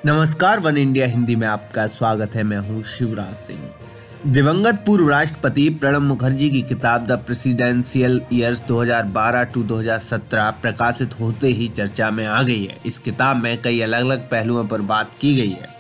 नमस्कार, one India Hindi में आपका स्वागत है। मैं हूं शिवराज सिंह। दिवंगत पूर्व राष्ट्रपति प्रणब मुखर्जी की किताब द प्रेसिडेंशियल ईयर्स 2012 टू 2017 प्रकाशित होते ही चर्चा में आ गई है। इस किताब में कई अलग अलग पहलुओं पर बात की गई है।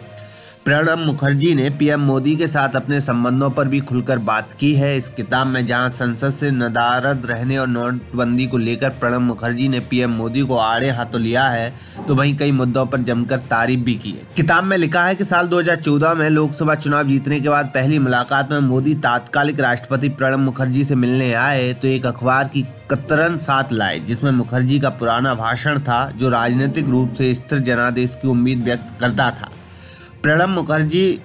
प्रणब मुखर्जी ने पीएम मोदी के साथ अपने संबंधों पर भी खुलकर बात की है। इस किताब में जहां संसद से नदारद रहने और नोटबंदी को लेकर प्रणब मुखर्जी ने पीएम मोदी को आड़े हाथों लिया है, तो वहीं कई मुद्दों पर जमकर तारीफ भी की है। किताब में लिखा है कि साल 2014 में लोकसभा चुनाव जीतने के बाद पहली मुलाकात में मोदी तात्कालिक राष्ट्रपति प्रणब मुखर्जी से मिलने आए तो एक अखबार की कतरन साथ लाए, जिसमें मुखर्जी का पुराना भाषण था जो राजनीतिक रूप से स्थिर जनादेश की उम्मीद व्यक्त करता था। प्रणब मुखर्जी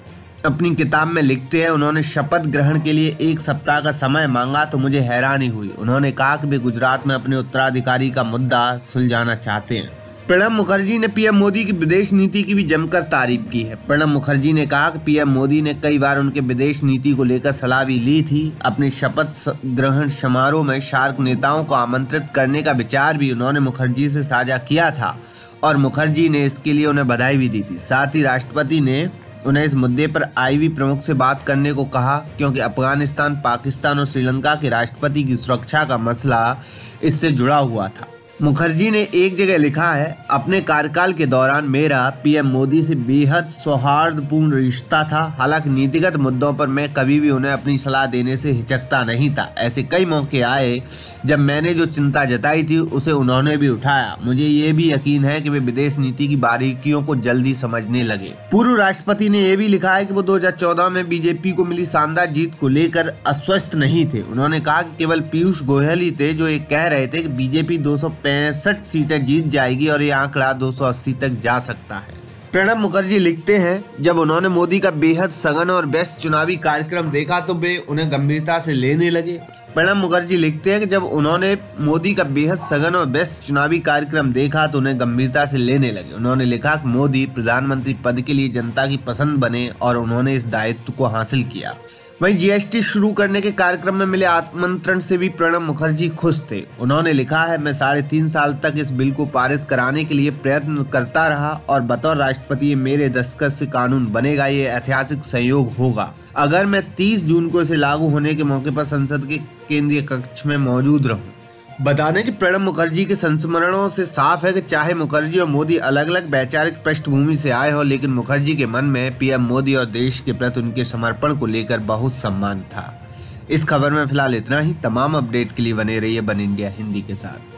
अपनी किताब में लिखते हैं, उन्होंने शपथ ग्रहण के लिए 1 सप्ताह का समय मांगा तो मुझे हैरानी हुई। उन्होंने कहा कि वे गुजरात में अपने उत्तराधिकारी का मुद्दा सुलझाना चाहते हैं। प्रणब मुखर्जी ने पीएम मोदी की विदेश नीति की भी जमकर तारीफ की है। प्रणब मुखर्जी ने कहा कि पीएम मोदी ने कई बार उनके विदेश नीति को लेकर सलाह भी ली थी। अपने शपथ ग्रहण समारोह में सार्क नेताओं को आमंत्रित करने का विचार भी उन्होंने मुखर्जी से साझा किया था और मुखर्जी ने इसके लिए उन्हें बधाई भी दी थी। साथ ही राष्ट्रपति ने उन्हें इस मुद्दे पर आईवी प्रमुख से बात करने को कहा, क्योंकि अफगानिस्तान, पाकिस्तान और श्रीलंका के राष्ट्रपति की सुरक्षा का मसला इससे जुड़ा हुआ था। मुखर्जी ने एक जगह लिखा है, अपने कार्यकाल के दौरान मेरा पीएम मोदी से बेहद सौहार्दपूर्ण रिश्ता था। हालांकि नीतिगत मुद्दों पर मैं कभी भी उन्हें अपनी सलाह देने से हिचकता नहीं था। ऐसे कई मौके आए जब मैंने जो चिंता जताई थी उसे उन्होंने भी उठाया। मुझे ये भी यकीन है कि वे विदेश नीति की बारीकियों को जल्दी समझने लगे। पूर्व राष्ट्रपति ने यह भी लिखा है कि वो 2014 में बीजेपी को मिली शानदार जीत को लेकर अस्वस्थ नहीं थे। उन्होंने कहा कि केवल पीयूष गोयल ही थे जो ये कह रहे थे कि बीजेपी 265 सीटें जीत जाएगी और ये आंकड़ा 280 तक जा सकता है। प्रणब मुखर्जी लिखते हैं, जब उन्होंने मोदी का बेहद सघन और व्यस्त चुनावी कार्यक्रम देखा तो वे उन्हें गंभीरता से लेने लगे। प्रणब मुखर्जी लिखते हैं कि जब उन्होंने मोदी का बेहद सघन और व्यस्त चुनावी कार्यक्रम देखा तो उन्हें गंभीरता से लेने लगे। उन्होंने लिखा कि मोदी प्रधानमंत्री पद के लिए जनता की पसंद बने और उन्होंने इस दायित्व को हासिल किया। वहीं जीएसटी शुरू करने के कार्यक्रम में मिले आमंत्रण से भी प्रणब मुखर्जी खुश थे। उन्होंने लिखा है, मैं 3.5 साल तक इस बिल को पारित कराने के लिए प्रयत्न करता रहा और बतौर राष्ट्रपति मेरे दस्तखत से कानून बनेगा। ये ऐतिहासिक संयोग होगा। अगर मैं 30 जून को इसे लागू होने के मौके पर संसद के केंद्रीय कक्ष में मौजूद रहूं। बता दें कि प्रणब मुखर्जी के संस्मरणों से साफ है कि चाहे मुखर्जी और मोदी अलग अलग वैचारिक पृष्ठभूमि से आए हों, लेकिन मुखर्जी के मन में पीएम मोदी और देश के प्रति उनके समर्पण को लेकर बहुत सम्मान था। इस खबर में फिलहाल इतना ही। तमाम अपडेट के लिए बने रहिए वन इंडिया हिंदी के साथ।